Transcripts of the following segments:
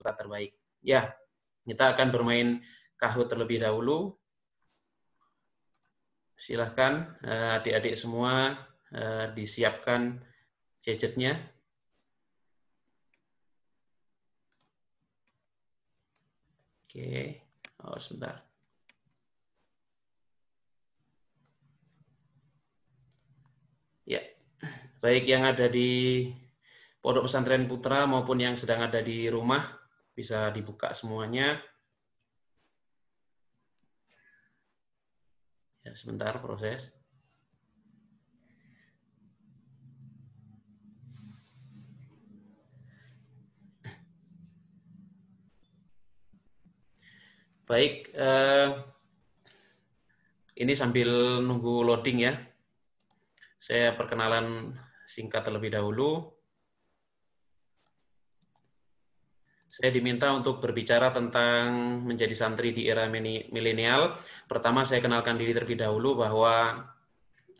peserta terbaik. Ya, kita akan bermain Kahoot terlebih dahulu. Silahkan adik-adik semua disiapkan gadgetnya. Oke, oh sebentar. Ya, baik yang ada di Pondok Pesantren Putra maupun yang sedang ada di rumah, bisa dibuka semuanya. Ya, sebentar proses. Baik, ini sambil nunggu loading ya. Saya perkenalan singkat terlebih dahulu. Saya diminta untuk berbicara tentang menjadi santri di era milenial. Pertama saya kenalkan diri terlebih dahulu bahwa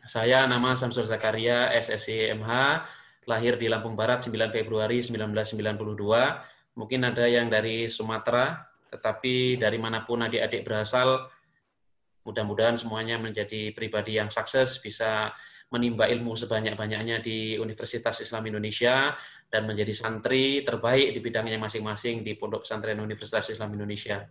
saya nama Samsul Zakaria, SSI MH, lahir di Lampung Barat 9 Februari 1992. Mungkin ada yang dari Sumatera, tetapi dari manapun adik-adik berasal, mudah-mudahan semuanya menjadi pribadi yang sukses, bisa menimba ilmu sebanyak-banyaknya di Universitas Islam Indonesia, dan menjadi santri terbaik di bidangnya masing-masing di Pondok Pesantren Universitas Islam Indonesia.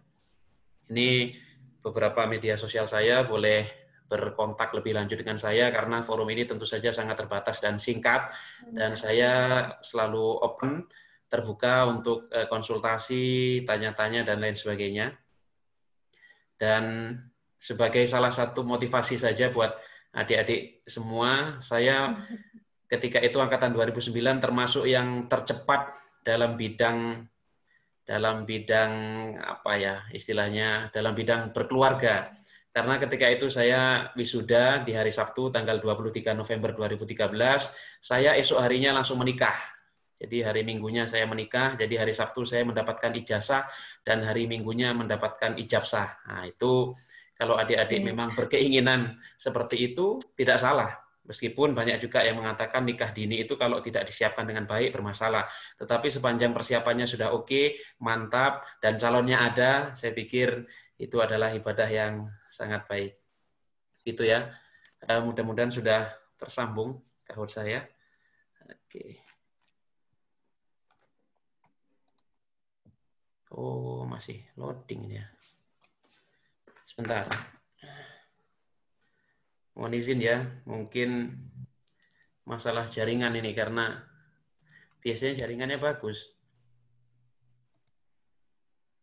Ini beberapa media sosial saya, boleh berkontak lebih lanjut dengan saya, karena forum ini tentu saja sangat terbatas dan singkat, dan saya selalu open, terbuka untuk konsultasi, tanya-tanya, dan lain sebagainya. Dan sebagai salah satu motivasi saja buat adik-adik semua, saya ketika itu angkatan 2009 termasuk yang tercepat dalam bidang apa ya istilahnya, dalam bidang berkeluarga. Karena ketika itu saya wisuda di hari Sabtu tanggal 23 November 2013, saya esok harinya langsung menikah. Jadi hari Minggunya saya menikah, jadi hari Sabtu saya mendapatkan ijazah, dan hari Minggunya mendapatkan ijabsah. Nah itu kalau adik-adik memang berkeinginan seperti itu, tidak salah. Meskipun banyak juga yang mengatakan nikah dini itu kalau tidak disiapkan dengan baik bermasalah. Tetapi sepanjang persiapannya sudah oke, mantap, dan calonnya ada, saya pikir itu adalah ibadah yang sangat baik. Itu ya. Mudah-mudahan sudah tersambung Kahoot saya. Oke. Oh, masih loading ya. Sebentar. Mohon izin ya, mungkin masalah jaringan ini karena biasanya jaringannya bagus.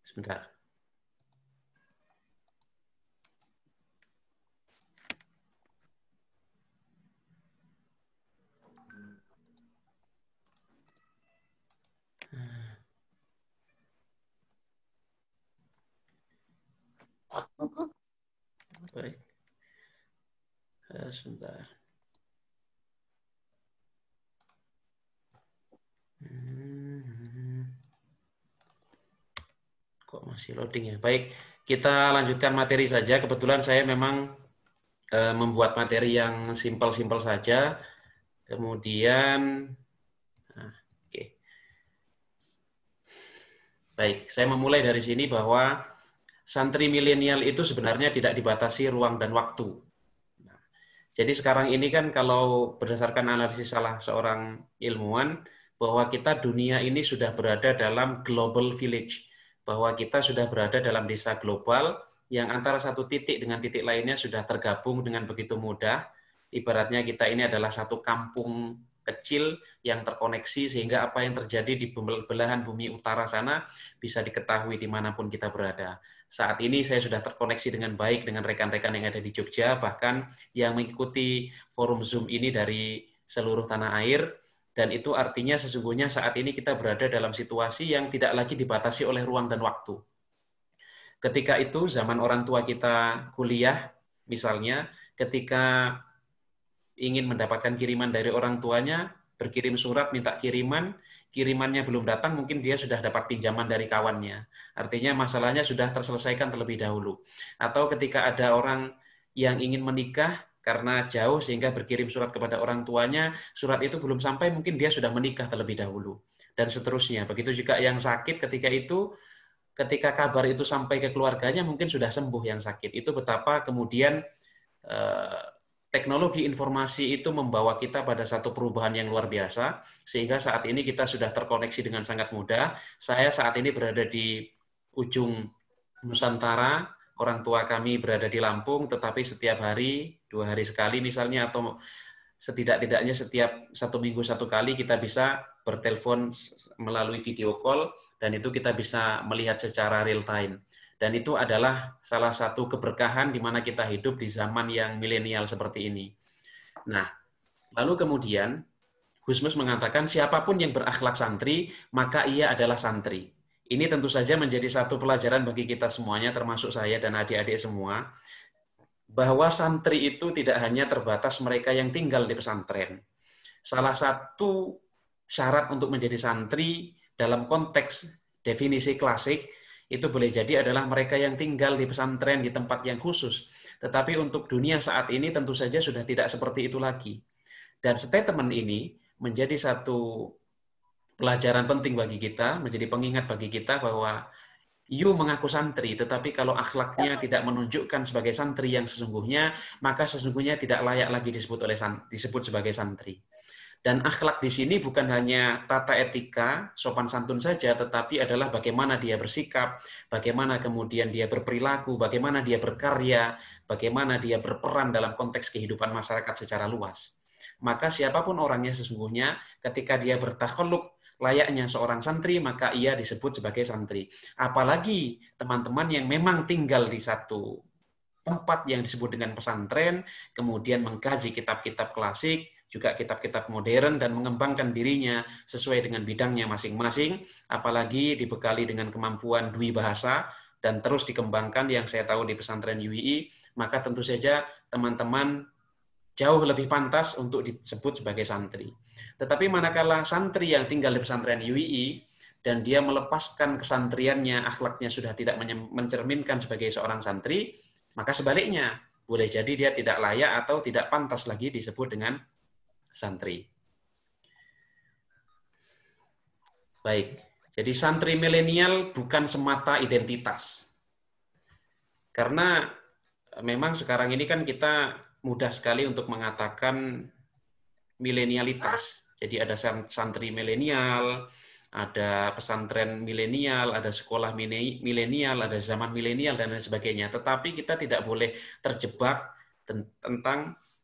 Sebentar. Baik. Sebentar. Kok masih loading ya? Baik, kita lanjutkan materi saja. Kebetulan saya memang membuat materi yang simpel-simpel saja. Kemudian, oke. Baik, saya memulai dari sini bahwa santri milenial itu sebenarnya tidak dibatasi ruang dan waktu. Jadi sekarang ini kan kalau berdasarkan analisis salah seorang ilmuwan, bahwa kita dunia ini sudah berada dalam global village, bahwa kita sudah berada dalam desa global yang antara satu titik dengan titik lainnya sudah tergabung dengan begitu mudah. Ibaratnya kita ini adalah satu kampung kecil yang terkoneksi sehingga apa yang terjadi di belahan bumi utara sana bisa diketahui dimanapun kita berada. Saat ini saya sudah terkoneksi dengan baik dengan rekan-rekan yang ada di Jogja, bahkan yang mengikuti forum Zoom ini dari seluruh tanah air, dan itu artinya sesungguhnya saat ini kita berada dalam situasi yang tidak lagi dibatasi oleh ruang dan waktu. Ketika itu zaman orang tua kita kuliah, misalnya ketika ingin mendapatkan kiriman dari orang tuanya, berkirim surat minta kiriman, kirimannya belum datang, mungkin dia sudah dapat pinjaman dari kawannya. Artinya masalahnya sudah terselesaikan terlebih dahulu. Atau ketika ada orang yang ingin menikah karena jauh sehingga berkirim surat kepada orang tuanya, surat itu belum sampai, mungkin dia sudah menikah terlebih dahulu. dan seterusnya. Begitu juga yang sakit ketika kabar itu sampai ke keluarganya mungkin sudah sembuh yang sakit. Itu betapa kemudian teknologi informasi itu membawa kita pada satu perubahan yang luar biasa, sehingga saat ini kita sudah terkoneksi dengan sangat mudah. Saya saat ini berada di ujung Nusantara, orang tua kami berada di Lampung, tetapi setiap hari, 2 hari sekali misalnya, atau setidak-tidaknya setiap 1 minggu 1 kali kita bisa bertelepon melalui video call, dan itu kita bisa melihat secara real time. Dan itu adalah salah satu keberkahan di mana kita hidup di zaman yang milenial seperti ini. Nah, lalu kemudian Gusmus mengatakan siapapun yang berakhlak santri, maka ia adalah santri. Ini tentu saja menjadi satu pelajaran bagi kita semuanya, termasuk saya dan adik-adik semua, bahwa santri itu tidak hanya terbatas mereka yang tinggal di pesantren. Salah satu syarat untuk menjadi santri dalam konteks definisi klasik itu boleh jadi adalah mereka yang tinggal di pesantren di tempat yang khusus. Tetapi untuk dunia saat ini tentu saja sudah tidak seperti itu lagi. Dan statement ini menjadi satu pelajaran penting bagi kita, menjadi pengingat bagi kita bahwa you mengaku santri, tetapi kalau akhlaknya tidak menunjukkan sebagai santri yang sesungguhnya, maka sesungguhnya tidak layak lagi disebut sebagai santri. Dan akhlak di sini bukan hanya tata etika, sopan santun saja, tetapi adalah bagaimana dia bersikap, bagaimana kemudian dia berperilaku, bagaimana dia berkarya, bagaimana dia berperan dalam konteks kehidupan masyarakat secara luas. Maka siapapun orangnya sesungguhnya, ketika dia bertakhluk layaknya seorang santri, maka ia disebut sebagai santri. Apalagi teman-teman yang memang tinggal di satu tempat yang disebut dengan pesantren, kemudian mengkaji kitab-kitab klasik, juga kitab-kitab modern, dan mengembangkan dirinya sesuai dengan bidangnya masing-masing, apalagi dibekali dengan kemampuan dwi bahasa, dan terus dikembangkan yang saya tahu di pesantren UII, maka tentu saja teman-teman jauh lebih pantas untuk disebut sebagai santri. Tetapi manakala santri yang tinggal di pesantren UII, dan dia melepaskan kesantriannya, akhlaknya sudah tidak mencerminkan sebagai seorang santri, maka sebaliknya, boleh jadi dia tidak layak atau tidak pantas lagi disebut dengan santri. Baik, jadi santri milenial bukan semata identitas. Karena memang sekarang ini kan kita mudah sekali untuk mengatakan milenialitas. Jadi ada santri milenial, ada pesantren milenial, ada sekolah milenial, ada zaman milenial, dan lain sebagainya. Tetapi kita tidak boleh terjebak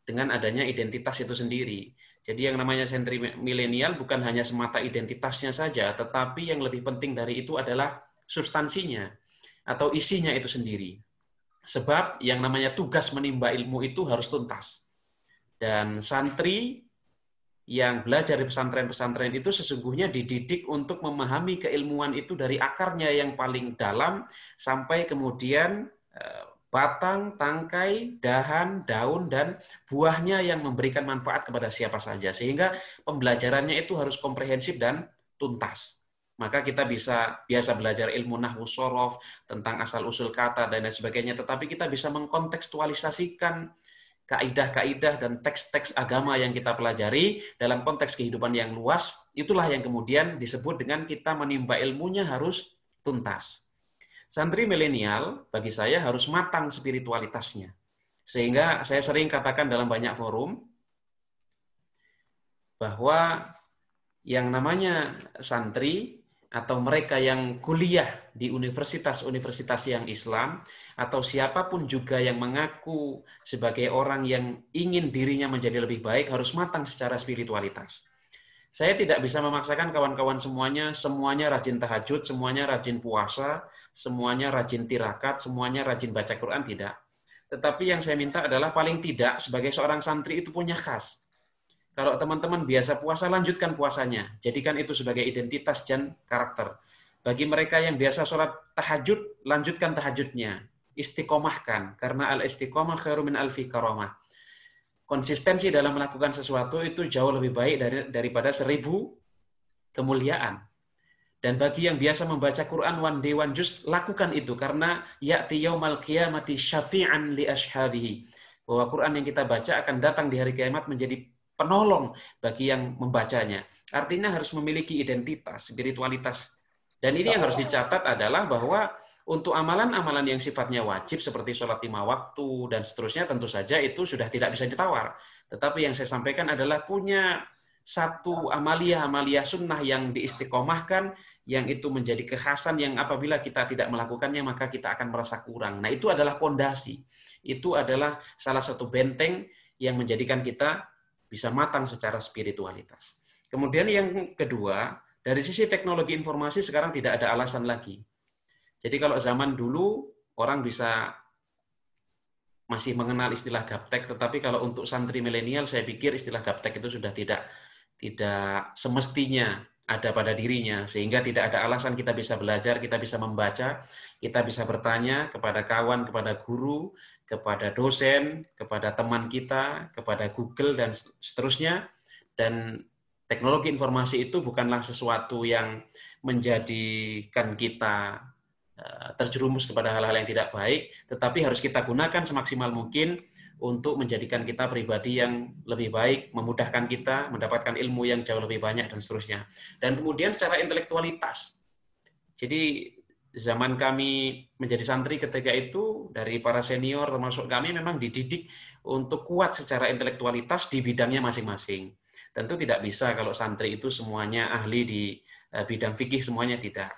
dengan adanya identitas itu sendiri. Jadi yang namanya santri milenial bukan hanya semata identitasnya saja, tetapi yang lebih penting dari itu adalah substansinya atau isinya itu sendiri. Sebab yang namanya tugas menimba ilmu itu harus tuntas. Dan santri yang belajar di pesantren-pesantren itu sesungguhnya dididik untuk memahami keilmuan itu dari akarnya yang paling dalam sampai kemudian batang, tangkai, dahan, daun, dan buahnya yang memberikan manfaat kepada siapa saja. Sehingga pembelajarannya itu harus komprehensif dan tuntas. Maka kita biasa belajar ilmu nahwu shorof, tentang asal-usul kata, dan lain sebagainya. Tetapi kita bisa mengkontekstualisasikan kaidah-kaidah dan teks-teks agama yang kita pelajari dalam konteks kehidupan yang luas. Itulah yang kemudian disebut dengan kita menimba ilmunya harus tuntas. Santri milenial bagi saya harus matang spiritualitasnya. Sehingga saya sering katakan dalam banyak forum bahwa yang namanya santri atau mereka yang kuliah di universitas-universitas yang Islam atau siapapun juga yang mengaku sebagai orang yang ingin dirinya menjadi lebih baik harus matang secara spiritualitas. Saya tidak bisa memaksakan kawan-kawan semuanya rajin tahajud, semuanya rajin puasa, semuanya rajin tirakat, semuanya rajin baca Quran, tidak. Tetapi yang saya minta adalah paling tidak sebagai seorang santri itu punya khas. Kalau teman-teman biasa puasa, lanjutkan puasanya. Jadikan itu sebagai identitas dan karakter. Bagi mereka yang biasa sholat tahajud, lanjutkan tahajudnya. Istiqomahkan, karena al-istiqomah khairu min alfi karamah. Konsistensi dalam melakukan sesuatu itu jauh lebih baik daripada 1000 kemuliaan. Dan bagi yang biasa membaca Quran one day one juz, lakukan itu karena ya'ti yaumal qiyamati syafi'an li ashabihi. Bahwa Quran yang kita baca akan datang di hari kiamat menjadi penolong bagi yang membacanya. Artinya harus memiliki identitas, spiritualitas. Dan ini yang harus dicatat adalah bahwa untuk amalan-amalan yang sifatnya wajib seperti sholat 5 waktu dan seterusnya tentu saja itu sudah tidak bisa ditawar. Tetapi yang saya sampaikan adalah punya satu amalia sunnah yang diistiqomahkan, yang itu menjadi kekhasan yang apabila kita tidak melakukannya maka kita akan merasa kurang. Nah, itu adalah pondasi. Itu adalah salah satu benteng yang menjadikan kita bisa matang secara spiritualitas. Kemudian yang kedua, dari sisi teknologi informasi sekarang tidak ada alasan lagi. Jadi kalau zaman dulu orang bisa masih mengenal istilah gaptek, tetapi kalau untuk santri milenial saya pikir istilah gaptek itu sudah tidak semestinya ada pada dirinya, sehingga tidak ada alasan kita bisa belajar, kita bisa membaca, kita bisa bertanya kepada kawan, kepada guru, kepada dosen, kepada teman kita, kepada Google, dan seterusnya. Dan teknologi informasi itu bukanlah sesuatu yang menjadikan kita terjerumus kepada hal-hal yang tidak baik, tetapi harus kita gunakan semaksimal mungkin untuk menjadikan kita pribadi yang lebih baik, memudahkan kita mendapatkan ilmu yang jauh lebih banyak dan seterusnya. Dan kemudian secara intelektualitas. Jadi zaman kami menjadi santri ketika itu dari para senior termasuk kami memang dididik untuk kuat secara intelektualitas di bidangnya masing-masing. Tentu tidak bisa kalau santri itu semuanya ahli di bidang fikih, semuanya tidak.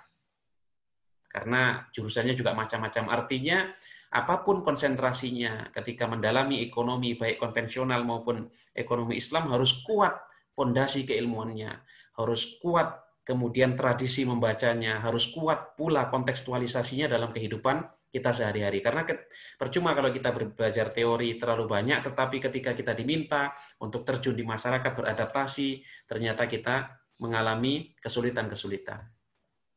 Karena jurusannya juga macam-macam. Artinya apapun konsentrasinya ketika mendalami ekonomi baik konvensional maupun ekonomi Islam harus kuat fondasi keilmuannya, harus kuat kemudian tradisi membacanya, harus kuat pula kontekstualisasinya dalam kehidupan kita sehari-hari. Karena percuma kalau kita belajar teori terlalu banyak, tetapi ketika kita diminta untuk terjun di masyarakat beradaptasi, ternyata kita mengalami kesulitan-kesulitan.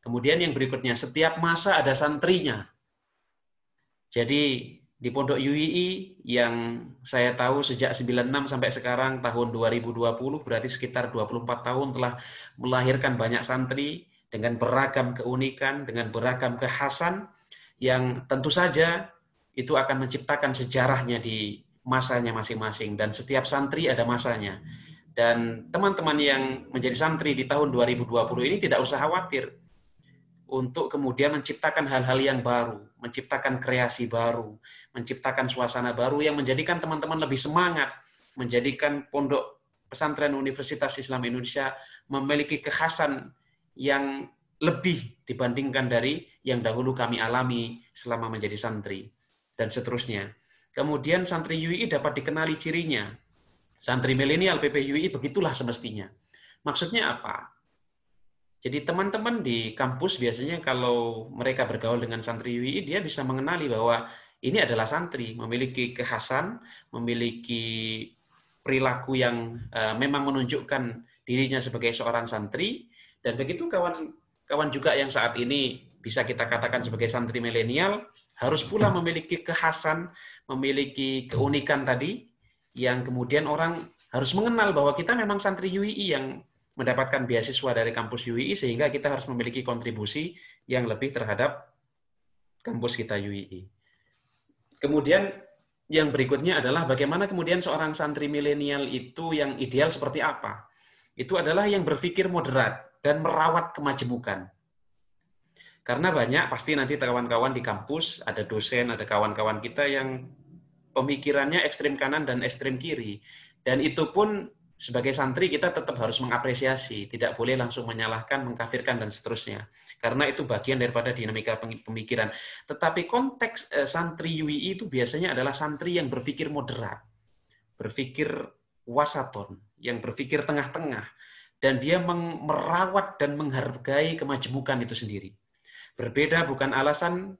Kemudian yang berikutnya, setiap masa ada santrinya. Jadi di Pondok UII yang saya tahu sejak 96 sampai sekarang tahun 2020, berarti sekitar 24 tahun telah melahirkan banyak santri dengan beragam keunikan, dengan beragam kekhasan, yang tentu saja itu akan menciptakan sejarahnya di masanya masing-masing. Dan setiap santri ada masanya. Dan teman-teman yang menjadi santri di tahun 2020 ini tidak usah khawatir untuk kemudian menciptakan hal-hal yang baru, menciptakan kreasi baru, menciptakan suasana baru yang menjadikan teman-teman lebih semangat, menjadikan Pondok Pesantren Universitas Islam Indonesia memiliki kekhasan yang lebih dibandingkan dari yang dahulu kami alami selama menjadi santri, dan seterusnya. Kemudian santri UII dapat dikenali cirinya. Santri milenial PPUI begitulah semestinya. Maksudnya apa? Jadi teman-teman di kampus biasanya kalau mereka bergaul dengan santri UII, dia bisa mengenali bahwa ini adalah santri, memiliki kekhasan, memiliki perilaku yang memang menunjukkan dirinya sebagai seorang santri, dan begitu kawan-kawan juga yang saat ini bisa kita katakan sebagai santri milenial, harus pula memiliki kekhasan, memiliki keunikan tadi, yang kemudian orang harus mengenal bahwa kita memang santri UII yang mendapatkan beasiswa dari kampus UII, sehingga kita harus memiliki kontribusi yang lebih terhadap kampus kita UII. Kemudian yang berikutnya adalah bagaimana kemudian seorang santri milenial itu yang ideal seperti apa? Itu adalah yang berpikir moderat dan merawat kemajemukan. Karena banyak pasti nanti kawan-kawan di kampus, ada dosen, ada kawan-kawan kita yang pemikirannya ekstrem kanan dan ekstrem kiri. Dan itu pun sebagai santri kita tetap harus mengapresiasi, tidak boleh langsung menyalahkan, mengkafirkan, dan seterusnya. Karena itu bagian daripada dinamika pemikiran. Tetapi konteks santri UII itu biasanya adalah santri yang berpikir moderat, berpikir wasaton, yang berpikir tengah-tengah, dan dia merawat dan menghargai kemajemukan itu sendiri. Berbeda bukan alasan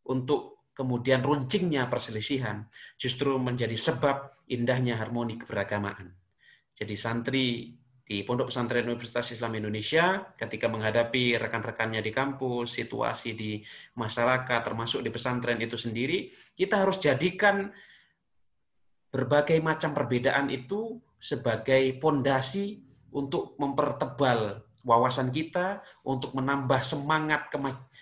untuk kemudian runcingnya perselisihan, justru menjadi sebab indahnya harmoni keberagamaan. Jadi santri di Pondok Pesantren Universitas Islam Indonesia ketika menghadapi rekan-rekannya di kampus, situasi di masyarakat, termasuk di pesantren itu sendiri, kita harus jadikan berbagai macam perbedaan itu sebagai pondasi untuk mempertebal wawasan kita, untuk menambah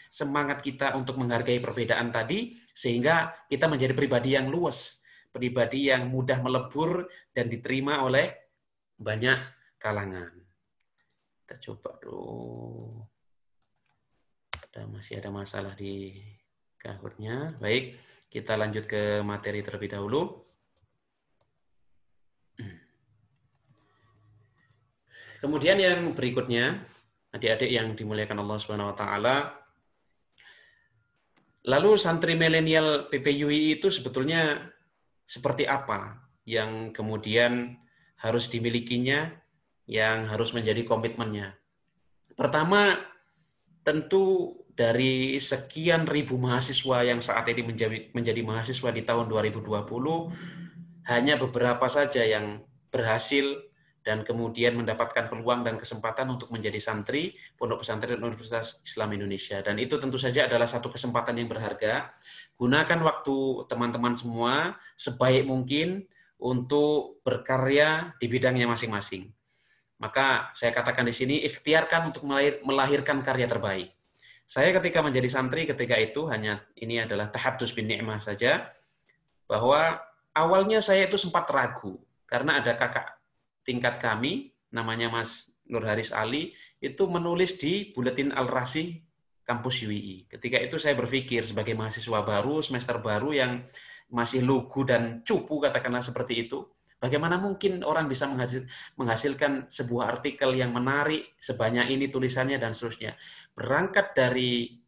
semangat kita untuk menghargai perbedaan tadi, sehingga kita menjadi pribadi yang luas, pribadi yang mudah melebur dan diterima oleh banyak kalangan. Kita coba dulu. Masih ada masalah di Kahootnya. Baik, kita lanjut ke materi terlebih dahulu. Kemudian yang berikutnya, adik-adik yang dimuliakan Allah Subhanahu wa taala, lalu santri milenial PPYI itu sebetulnya seperti apa yang kemudian harus dimilikinya, yang harus menjadi komitmennya. Pertama, tentu dari sekian ribu mahasiswa yang saat ini menjadi mahasiswa di tahun 2020, hanya beberapa saja yang berhasil dan kemudian mendapatkan peluang dan kesempatan untuk menjadi santri Pondok Pesantren Universitas Islam Indonesia. Dan itu tentu saja adalah satu kesempatan yang berharga. Gunakan waktu teman-teman semua sebaik mungkin untuk berkarya di bidangnya masing-masing. Maka saya katakan di sini, ikhtiarkan untuk melahirkan karya terbaik. Saya ketika menjadi santri ketika itu hanya ini adalah tahaddus bin ni'mah saja, bahwa awalnya saya itu sempat ragu karena ada kakak tingkat kami namanya Mas Nur Haris Ali itu menulis di Buletin Al-Rasi kampus UII. Ketika itu saya berpikir sebagai mahasiswa baru, semester baru yang masih lugu dan cupu katakanlah seperti itu, bagaimana mungkin orang bisa menghasilkan sebuah artikel yang menarik sebanyak ini tulisannya dan seterusnya. Berangkat dari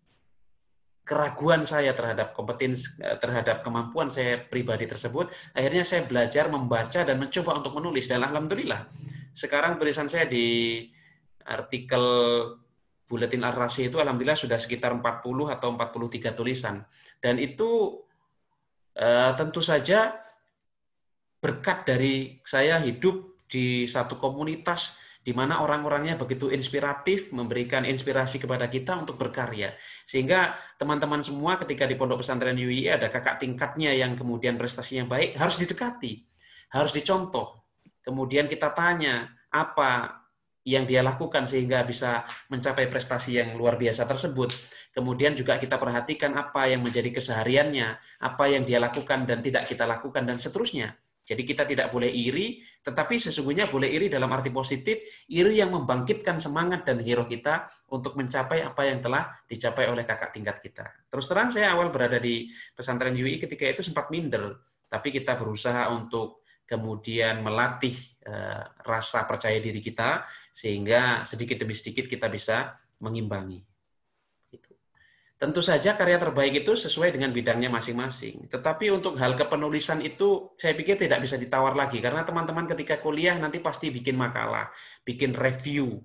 keraguan saya terhadap kompetensi, terhadap kemampuan saya pribadi tersebut, akhirnya saya belajar membaca dan mencoba untuk menulis. Dan alhamdulillah, sekarang tulisan saya di artikel Buletin Al-Rasi itu alhamdulillah sudah sekitar 40 atau 43 tulisan. Dan itu tentu saja berkat dari saya hidup di satu komunitas di mana orang-orangnya begitu inspiratif, memberikan inspirasi kepada kita untuk berkarya. Sehingga teman-teman semua ketika di Pondok Pesantren UII ada kakak tingkatnya yang kemudian prestasinya baik, harus didekati, harus dicontoh. Kemudian kita tanya apa yang dia lakukan sehingga bisa mencapai prestasi yang luar biasa tersebut. Kemudian juga kita perhatikan apa yang menjadi kesehariannya, apa yang dia lakukan dan tidak kita lakukan, dan seterusnya. Jadi kita tidak boleh iri, tetapi sesungguhnya boleh iri dalam arti positif, iri yang membangkitkan semangat dan hero kita untuk mencapai apa yang telah dicapai oleh kakak tingkat kita. Terus terang saya awal berada di pesantren UI ketika itu sempat minder, tapi kita berusaha untuk kemudian melatih rasa percaya diri kita, sehingga sedikit demi sedikit kita bisa mengimbangi. Tentu saja karya terbaik itu sesuai dengan bidangnya masing-masing. Tetapi untuk hal kepenulisan itu saya pikir tidak bisa ditawar lagi. Karena teman-teman ketika kuliah nanti pasti bikin makalah, bikin review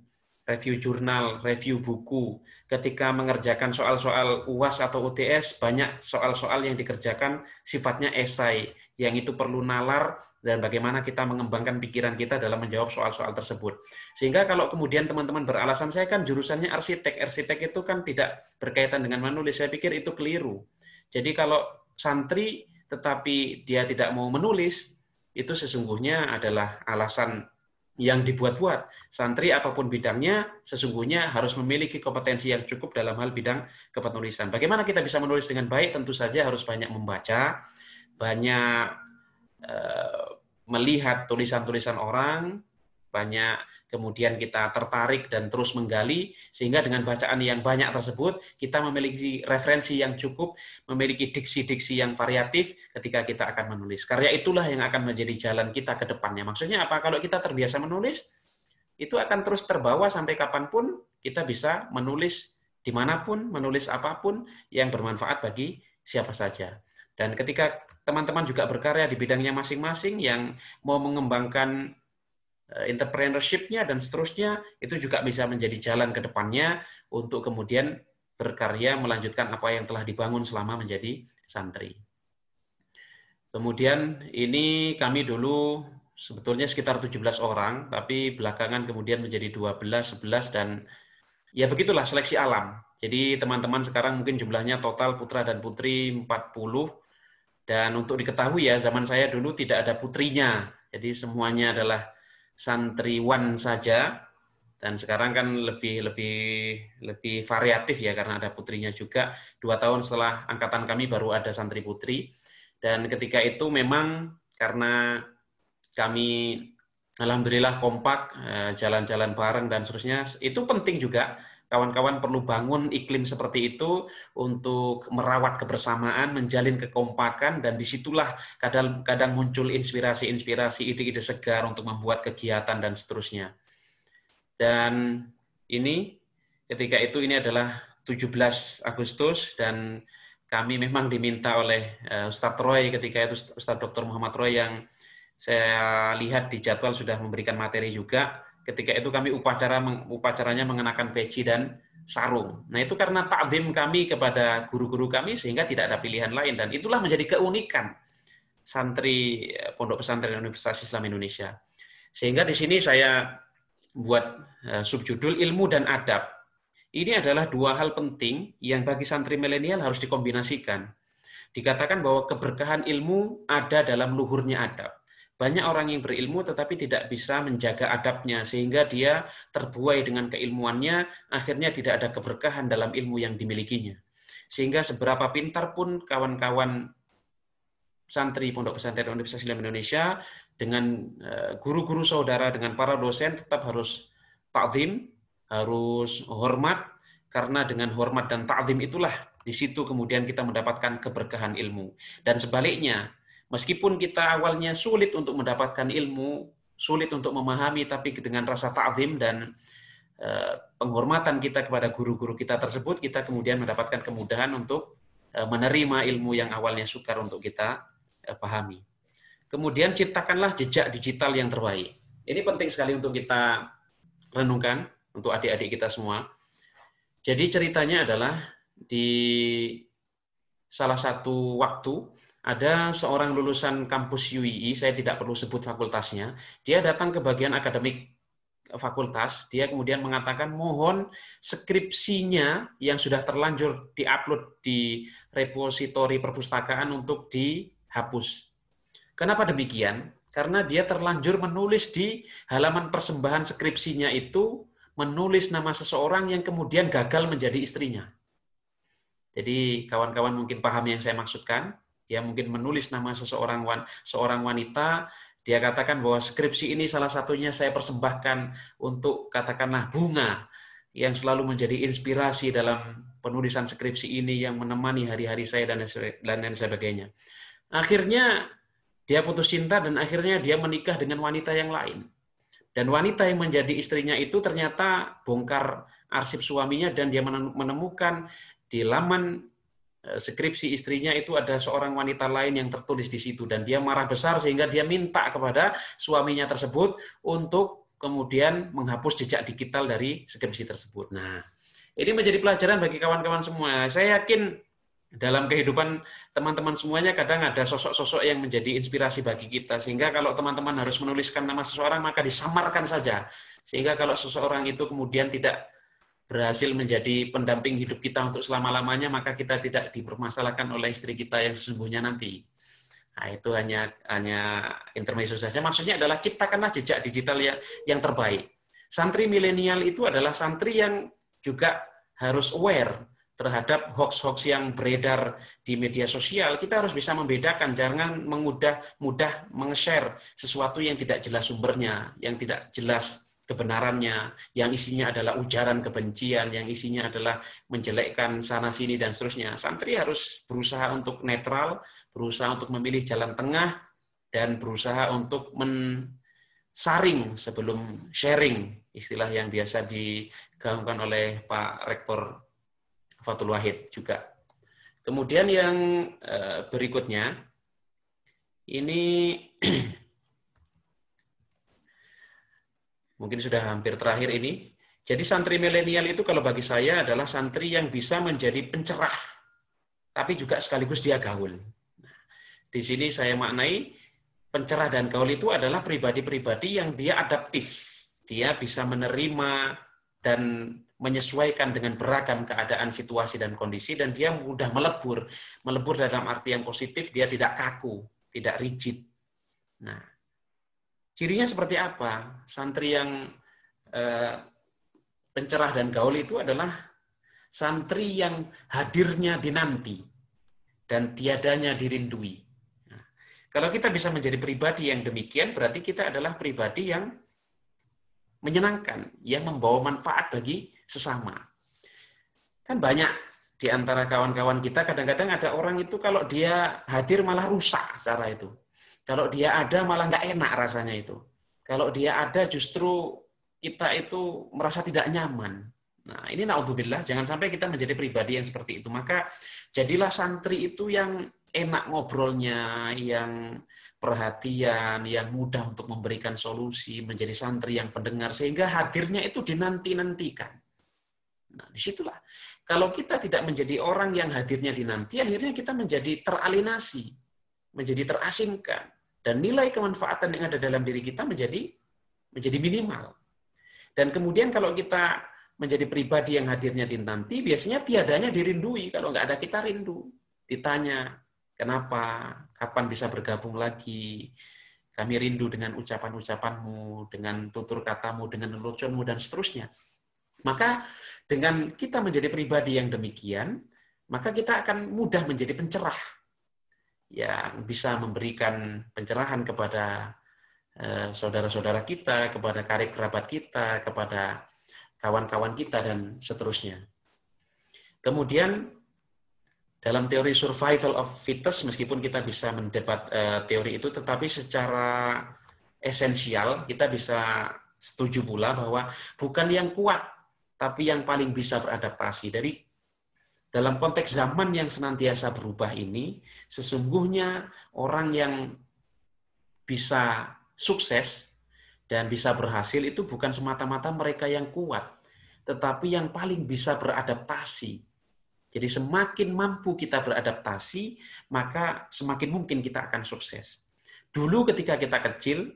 jurnal, review buku. Ketika mengerjakan soal-soal UAS atau UTS, banyak soal-soal yang dikerjakan sifatnya esai, yang itu perlu nalar dan bagaimana kita mengembangkan pikiran kita dalam menjawab soal-soal tersebut. Sehingga kalau kemudian teman-teman beralasan, saya kan jurusannya arsitek itu kan tidak berkaitan dengan menulis, saya pikir itu keliru. Jadi kalau santri tetapi dia tidak mau menulis, itu sesungguhnya adalah alasan yang dibuat-buat. Santri apapun bidangnya, sesungguhnya harus memiliki kompetensi yang cukup dalam hal bidang kepenulisan. Bagaimana kita bisa menulis dengan baik? Tentu saja harus banyak membaca, banyak melihat tulisan-tulisan orang, banyak kemudian kita tertarik dan terus menggali, sehingga dengan bacaan yang banyak tersebut, kita memiliki referensi yang cukup, memiliki diksi-diksi yang variatif ketika kita akan menulis. Karya itulah yang akan menjadi jalan kita ke depannya. Maksudnya apa? Kalau kita terbiasa menulis, itu akan terus terbawa sampai kapanpun kita bisa menulis dimanapun, menulis apapun yang bermanfaat bagi siapa saja. Dan ketika teman-teman juga berkarya di bidangnya masing-masing, yang mau mengembangkan entrepreneurship-nya dan seterusnya, itu juga bisa menjadi jalan ke depannya untuk kemudian berkarya melanjutkan apa yang telah dibangun selama menjadi santri. Kemudian ini kami dulu sebetulnya sekitar 17 orang, tapi belakangan kemudian menjadi 12, 11, dan ya begitulah seleksi alam. Jadi teman-teman sekarang mungkin jumlahnya total putra dan putri 40, dan untuk diketahui ya, zaman saya dulu tidak ada putrinya, jadi semuanya adalah santriwan saja, dan sekarang kan lebih variatif ya karena ada putrinya juga. 2 tahun setelah angkatan kami baru ada santri putri, dan ketika itu memang karena kami Alhamdulillah kompak, jalan-jalan bareng dan seterusnya. Itu penting juga. Kawan-kawan perlu bangun iklim seperti itu untuk merawat kebersamaan, menjalin kekompakan, dan disitulah kadang-kadang muncul inspirasi-inspirasi, ide-ide segar untuk membuat kegiatan dan seterusnya. Dan ini, ketika itu ini adalah 17 Agustus, dan kami memang diminta oleh Ustadz Roy, ketika itu Ustadz Dr. Muhammad Roy yang saya lihat di jadwal sudah memberikan materi juga. Ketika itu kami upacaranya mengenakan peci dan sarung. Nah, itu karena takzim kami kepada guru-guru kami sehingga tidak ada pilihan lain, dan itulah menjadi keunikan santri Pondok Pesantren Universitas Islam Indonesia. Sehingga di sini saya buat subjudul ilmu dan adab. Ini adalah dua hal penting yang bagi santri milenial harus dikombinasikan. Dikatakan bahwa keberkahan ilmu ada dalam luhurnya adab. Banyak orang yang berilmu tetapi tidak bisa menjaga adabnya, sehingga dia terbuai dengan keilmuannya, akhirnya tidak ada keberkahan dalam ilmu yang dimilikinya. Sehingga seberapa pintar pun kawan-kawan santri Pondok Pesantren Universitas Islam Indonesia, dengan guru-guru saudara, dengan para dosen, tetap harus takzim, harus hormat, karena dengan hormat dan takzim itulah di situ kemudian kita mendapatkan keberkahan ilmu. Dan sebaliknya, meskipun kita awalnya sulit untuk mendapatkan ilmu, sulit untuk memahami, tapi dengan rasa takzim dan penghormatan kita kepada guru-guru kita tersebut, kita kemudian mendapatkan kemudahan untuk menerima ilmu yang awalnya sukar untuk kita pahami. Kemudian ciptakanlah jejak digital yang terbaik. Ini penting sekali untuk kita renungkan, untuk adik-adik kita semua. Jadi ceritanya adalah di salah satu waktu, ada seorang lulusan kampus UII, saya tidak perlu sebut fakultasnya, dia datang ke bagian akademik fakultas, dia kemudian mengatakan mohon skripsinya yang sudah terlanjur diupload di repositori perpustakaan untuk dihapus. Kenapa demikian? Karena dia terlanjur menulis di halaman persembahan skripsinya itu, menulis nama seseorang yang kemudian gagal menjadi istrinya. Jadi kawan-kawan mungkin paham yang saya maksudkan. Dia mungkin menulis nama seorang wanita, dia katakan bahwa skripsi ini salah satunya saya persembahkan untuk katakanlah bunga yang selalu menjadi inspirasi dalam penulisan skripsi ini, yang menemani hari-hari saya dan lain sebagainya. Akhirnya dia putus cinta dan akhirnya dia menikah dengan wanita yang lain. Dan wanita yang menjadi istrinya itu ternyata bongkar arsip suaminya dan dia menemukan di laman skripsi istrinya itu ada seorang wanita lain yang tertulis di situ, dan dia marah besar sehingga dia minta kepada suaminya tersebut untuk kemudian menghapus jejak digital dari skripsi tersebut. Nah, ini menjadi pelajaran bagi kawan-kawan semua. Saya yakin dalam kehidupan teman-teman semuanya kadang ada sosok-sosok yang menjadi inspirasi bagi kita, sehingga kalau teman-teman harus menuliskan nama seseorang maka disamarkan saja, sehingga kalau seseorang itu kemudian tidak berhasil menjadi pendamping hidup kita untuk selama-lamanya, maka kita tidak dipermasalahkan oleh istri kita yang sesungguhnya nanti. Nah, itu hanya intermezzo saja. Maksudnya adalah ciptakanlah jejak digital yang terbaik. Santri milenial itu adalah santri yang juga harus aware terhadap hoax-hoax yang beredar di media sosial. Kita harus bisa membedakan, jangan mudah meng-share sesuatu yang tidak jelas sumbernya, yang tidak jelas kebenarannya, yang isinya adalah ujaran kebencian, yang isinya adalah menjelekkan sana-sini dan seterusnya. Santri harus berusaha untuk netral, berusaha untuk memilih jalan tengah, dan berusaha untuk mensaring sebelum sharing, istilah yang biasa digaungkan oleh Pak Rektor Fathul Wahid juga. Kemudian yang berikutnya, ini mungkin sudah hampir terakhir ini. Jadi santri milenial itu kalau bagi saya adalah santri yang bisa menjadi pencerah, tapi juga sekaligus dia gaul. Nah, di sini saya maknai pencerah dan gaul itu adalah pribadi-pribadi yang dia adaptif. Dia bisa menerima dan menyesuaikan dengan beragam keadaan, situasi, dan kondisi, dan dia mudah melebur. Melebur dalam arti yang positif, dia tidak kaku, tidak rigid. Nah, cirinya seperti apa? Santri yang pencerah dan gaul itu adalah santri yang hadirnya dinanti dan tiadanya dirindui. Nah, Kalau kita bisa menjadi pribadi yang demikian, berarti kita adalah pribadi yang menyenangkan, yang membawa manfaat bagi sesama. Kan banyak di antara kawan-kawan kita, kadang-kadang ada orang itu kalau dia hadir malah rusak cara itu. Kalau dia ada malah nggak enak rasanya itu. Kalau dia ada justru kita itu merasa tidak nyaman. Nah, ini naudzubillah, jangan sampai kita menjadi pribadi yang seperti itu. Maka jadilah santri itu yang enak ngobrolnya, yang perhatian, yang mudah untuk memberikan solusi, menjadi santri yang pendengar, sehingga hadirnya itu dinanti-nantikan. Nah, disitulah. Kalau kita tidak menjadi orang yang hadirnya dinanti, akhirnya kita menjadi teralienasi, menjadi terasingkan, dan nilai kemanfaatan yang ada dalam diri kita menjadi minimal. Dan kemudian kalau kita menjadi pribadi yang hadirnya dinanti, biasanya tiadanya dirindui. Kalau nggak ada, kita rindu. Ditanya, kenapa? Kapan bisa bergabung lagi? Kami rindu dengan ucapan-ucapanmu, dengan tutur katamu, dengan leluconmu, dan seterusnya. Maka dengan kita menjadi pribadi yang demikian, maka kita akan mudah menjadi pencerah, yang bisa memberikan pencerahan kepada saudara-saudara kita, kepada karib kerabat kita, kepada kawan-kawan kita, dan seterusnya. Kemudian dalam teori survival of fittest, meskipun kita bisa mendebat teori itu, tetapi secara esensial kita bisa setuju pula bahwa bukan yang kuat, tapi yang paling bisa beradaptasi. Dari dalam konteks zaman yang senantiasa berubah ini, sesungguhnya orang yang bisa sukses dan bisa berhasil itu bukan semata-mata mereka yang kuat, tetapi yang paling bisa beradaptasi. Jadi semakin mampu kita beradaptasi, maka semakin mungkin kita akan sukses. Dulu ketika kita kecil,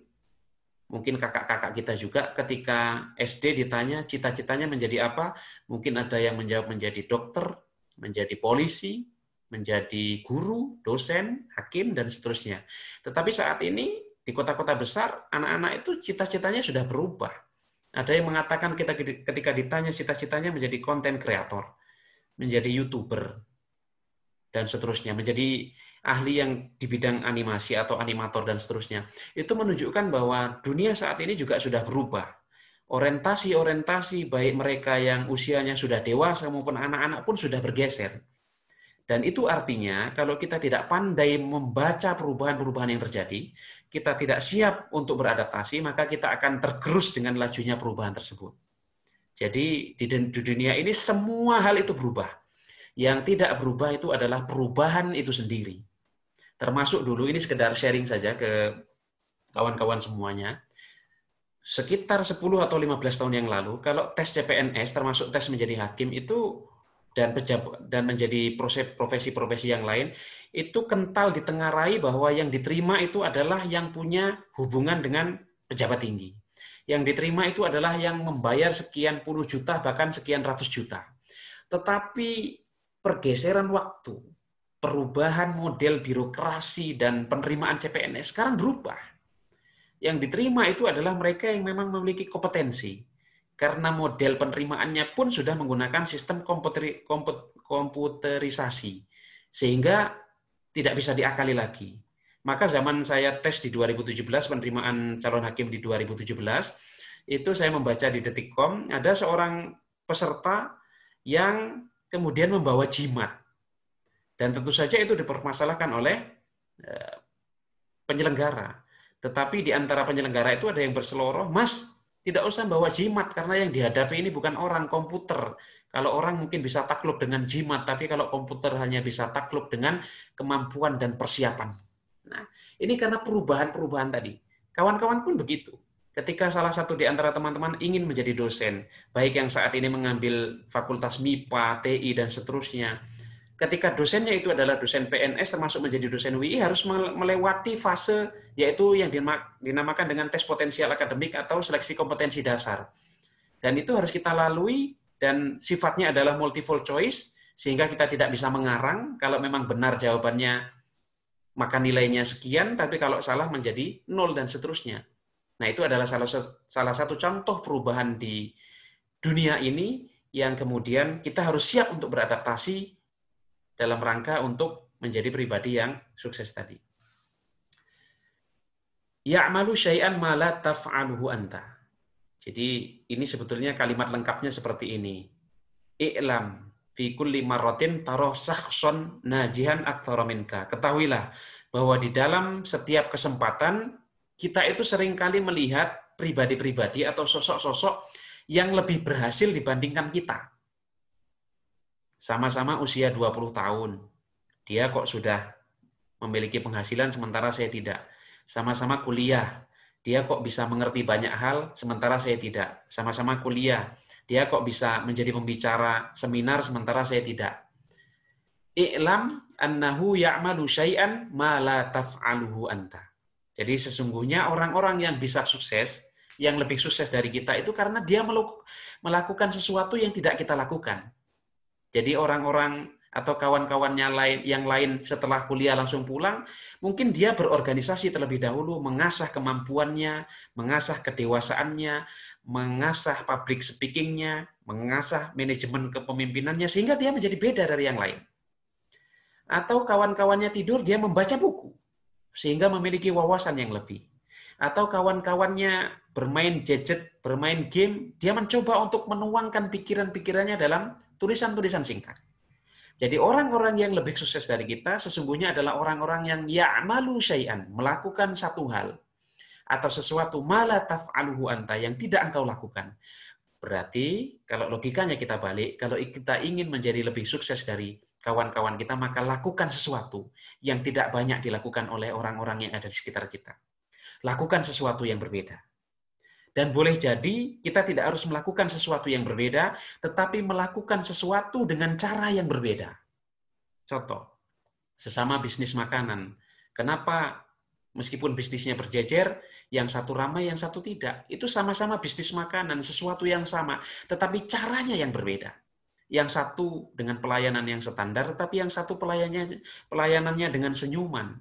mungkin kakak-kakak kita juga ketika SD ditanya cita-citanya menjadi apa, mungkin ada yang menjawab menjadi dokter, menjadi polisi, menjadi guru, dosen, hakim, dan seterusnya. Tetapi saat ini di kota-kota besar, anak-anak itu cita-citanya sudah berubah. Ada yang mengatakan kita ketika ditanya cita-citanya menjadi content creator, menjadi YouTuber, dan seterusnya, menjadi ahli yang di bidang animasi atau animator dan seterusnya. Itu menunjukkan bahwa dunia saat ini juga sudah berubah. Orientasi-orientasi baik mereka yang usianya sudah dewasa maupun anak-anak pun sudah bergeser. Dan itu artinya kalau kita tidak pandai membaca perubahan-perubahan yang terjadi, kita tidak siap untuk beradaptasi, maka kita akan tergerus dengan lajunya perubahan tersebut. Jadi di dunia ini semua hal itu berubah. Yang tidak berubah itu adalah perubahan itu sendiri. Termasuk dulu, ini sekedar sharing saja ke kawan-kawan semuanya, sekitar 10 atau 15 tahun yang lalu, kalau tes CPNS, termasuk tes menjadi hakim itu, dan menjadi profesi-profesi yang lain, itu kental ditengarai bahwa yang diterima itu adalah yang punya hubungan dengan pejabat tinggi. Yang diterima itu adalah yang membayar sekian puluh juta, bahkan sekian ratus juta. Tetapi pergeseran waktu, perubahan model birokrasi dan penerimaan CPNS sekarang berubah. Yang diterima itu adalah mereka yang memang memiliki kompetensi. Karena model penerimaannya pun sudah menggunakan sistem komputerisasi. Sehingga tidak bisa diakali lagi. Maka zaman saya tes di 2017, penerimaan calon hakim di 2017, itu saya membaca di Detikcom, ada seorang peserta yang kemudian membawa jimat. Dan tentu saja itu dipermasalahkan oleh penyelenggara. Tetapi di antara penyelenggara itu ada yang berseloroh, Mas, tidak usah bawa jimat, karena yang dihadapi ini bukan orang, komputer. Kalau orang mungkin bisa takluk dengan jimat, tapi kalau komputer hanya bisa takluk dengan kemampuan dan persiapan. Nah, ini karena perubahan-perubahan tadi. Kawan-kawan pun begitu. Ketika salah satu di antara teman-teman ingin menjadi dosen, baik yang saat ini mengambil fakultas MIPA, TI, dan seterusnya, ketika dosennya itu adalah dosen PNS, termasuk menjadi dosen UI, harus melewati fase, yaitu yang dinamakan dengan tes potensial akademik atau seleksi kompetensi dasar. Dan itu harus kita lalui, dan sifatnya adalah multiple choice, sehingga kita tidak bisa mengarang. Kalau memang benar jawabannya, maka nilainya sekian, tapi kalau salah menjadi 0, dan seterusnya. Nah, itu adalah salah satu contoh perubahan di dunia ini yang kemudian kita harus siap untuk beradaptasi dalam rangka untuk menjadi pribadi yang sukses tadi. Ya'malu syai'an ma la taf'aluhu anta. Jadi ini sebetulnya kalimat lengkapnya seperti ini. I'lam fi kulli marratin taro sakhson najihan aktsara minka. Ketahuilah bahwa di dalam setiap kesempatan kita itu seringkali melihat pribadi-pribadi atau sosok-sosok yang lebih berhasil dibandingkan kita. Sama-sama usia 20 tahun. Dia kok sudah memiliki penghasilan sementara saya tidak. Sama-sama kuliah. Dia kok bisa mengerti banyak hal sementara saya tidak. Sama-sama kuliah. Dia kok bisa menjadi pembicara seminar sementara saya tidak. I'lam annahu ya'malu syai'an ma la taf'aluhu anta. Jadi sesungguhnya orang-orang yang bisa sukses, yang lebih sukses dari kita itu karena dia melakukan sesuatu yang tidak kita lakukan. Jadi orang-orang atau kawan-kawannya yang lain setelah kuliah langsung pulang, mungkin dia berorganisasi terlebih dahulu, mengasah kemampuannya, mengasah kedewasaannya, mengasah public speaking-nya, mengasah manajemen kepemimpinannya, sehingga dia menjadi beda dari yang lain. Atau kawan-kawannya tidur, dia membaca buku, sehingga memiliki wawasan yang lebih. Atau kawan-kawannya bermain gadget, bermain game, dia mencoba untuk menuangkan pikiran-pikirannya dalam tulisan-tulisan singkat. Jadi orang-orang yang lebih sukses dari kita sesungguhnya adalah orang-orang yang ya'malu syai'an, melakukan satu hal atau sesuatu mala taf'aluhu anta yang tidak engkau lakukan. Berarti kalau logikanya kita balik, kalau kita ingin menjadi lebih sukses dari kawan-kawan kita, maka lakukan sesuatu yang tidak banyak dilakukan oleh orang-orang yang ada di sekitar kita. Lakukan sesuatu yang berbeda. Dan boleh jadi kita tidak harus melakukan sesuatu yang berbeda, tetapi melakukan sesuatu dengan cara yang berbeda. Contoh, sesama bisnis makanan. Kenapa meskipun bisnisnya berjejer, yang satu ramai, yang satu tidak? Itu sama-sama bisnis makanan, sesuatu yang sama, tetapi caranya yang berbeda. Yang satu dengan pelayanan yang standar, tetapi yang satu pelayanannya dengan senyuman.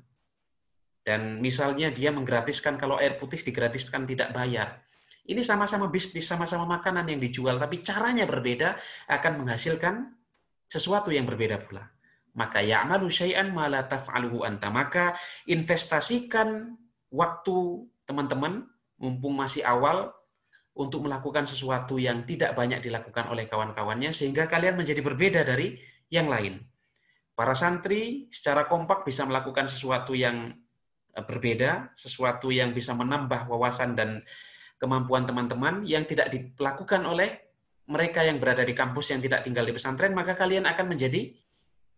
Dan misalnya dia menggratiskan, kalau air putih digratiskan tidak bayar. Ini sama-sama bisnis, sama-sama makanan yang dijual, tapi caranya berbeda akan menghasilkan sesuatu yang berbeda pula. Maka ya'malu syai'an ma la taf'aluhu anta. Maka investasikan waktu teman-teman, mumpung masih awal, untuk melakukan sesuatu yang tidak banyak dilakukan oleh kawan-kawannya, sehingga kalian menjadi berbeda dari yang lain. Para santri secara kompak bisa melakukan sesuatu yang berbeda, sesuatu yang bisa menambah wawasan dan kemampuan teman-teman yang tidak dilakukan oleh mereka yang berada di kampus yang tidak tinggal di pesantren, maka kalian akan menjadi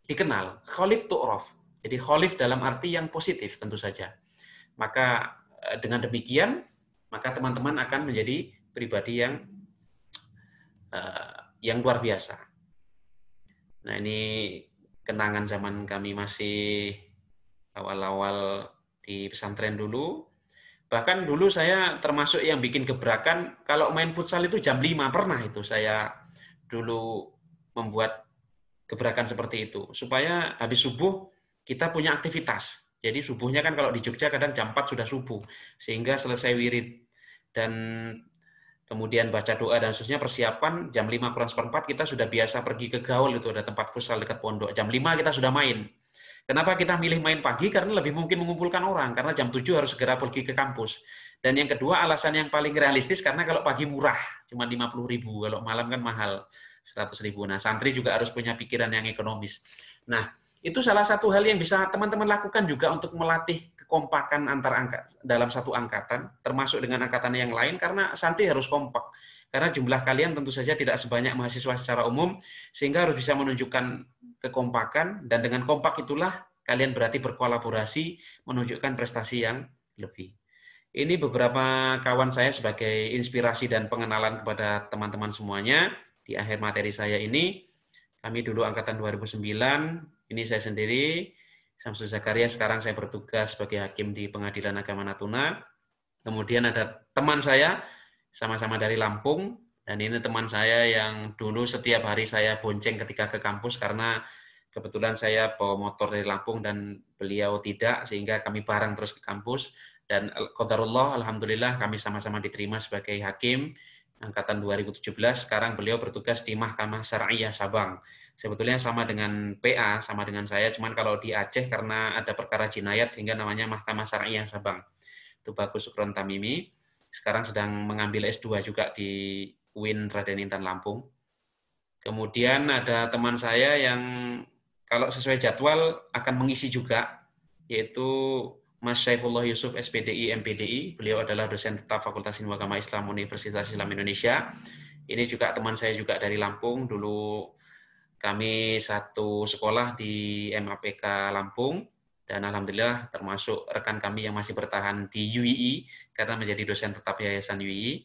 dikenal. Khalif tu'raf. Jadi khalif dalam arti yang positif tentu saja. Maka dengan demikian, maka teman-teman akan menjadi pribadi yang luar biasa. Nah, ini kenangan zaman kami masih awal-awal di pesantren dulu. Bahkan dulu saya termasuk yang bikin gebrakan, kalau main futsal itu jam 5, pernah itu saya dulu membuat gebrakan seperti itu. Supaya habis subuh kita punya aktivitas. Jadi subuhnya kan kalau di Jogja kadang jam 4 sudah subuh. Sehingga selesai wirid dan kemudian baca doa dan seterusnya persiapan, jam 5 kurang seperempat kita sudah biasa pergi ke gaul, itu ada tempat futsal dekat pondok. Jam 5 kita sudah main. Kenapa kita milih main pagi? Karena lebih mungkin mengumpulkan orang, karena jam 7 harus segera pergi ke kampus. Dan yang kedua, alasan yang paling realistis, karena kalau pagi murah, cuma 50.000, kalau malam kan mahal, 100.000. Nah, santri juga harus punya pikiran yang ekonomis. Nah, itu salah satu hal yang bisa teman-teman lakukan juga untuk melatih kekompakan antar dalam satu angkatan, termasuk dengan angkatan yang lain, karena santri harus kompak. Karena jumlah kalian tentu saja tidak sebanyak mahasiswa secara umum, sehingga harus bisa menunjukkan kekompakan, dan dengan kompak itulah kalian berarti berkolaborasi menunjukkan prestasi yang lebih. Ini beberapa kawan saya sebagai inspirasi dan pengenalan kepada teman-teman semuanya. Di akhir materi saya ini, kami dulu angkatan 2009, ini saya sendiri, Samsul Zakaria, sekarang saya bertugas sebagai hakim di Pengadilan Agama Natuna. Kemudian ada teman saya, sama-sama dari Lampung, dan ini teman saya yang dulu setiap hari saya bonceng ketika ke kampus, karena kebetulan saya bawa motor dari Lampung dan beliau tidak, sehingga kami bareng terus ke kampus. Dan qadarullah, alhamdulillah kami sama-sama diterima sebagai hakim angkatan 2017. Sekarang beliau bertugas di Mahkamah Syariah Sabang. Sebetulnya sama dengan PA, sama dengan saya, cuman kalau di Aceh karena ada perkara jinayat sehingga namanya Mahkamah Syariah Sabang. Tubagus Sukron Tamimi. Sekarang sedang mengambil S2 juga di UIN Raden Intan Lampung. Kemudian ada teman saya yang kalau sesuai jadwal akan mengisi juga, yaitu Mas Saifullah Yusuf SPDI MPDI. Beliau adalah dosen tetap Fakultas Ilmu Agama Islam Universitas Islam Indonesia. Ini juga teman saya juga dari Lampung. Dulu kami satu sekolah di MAPK Lampung, dan alhamdulillah termasuk rekan kami yang masih bertahan di UII karena menjadi dosen tetap Yayasan UII.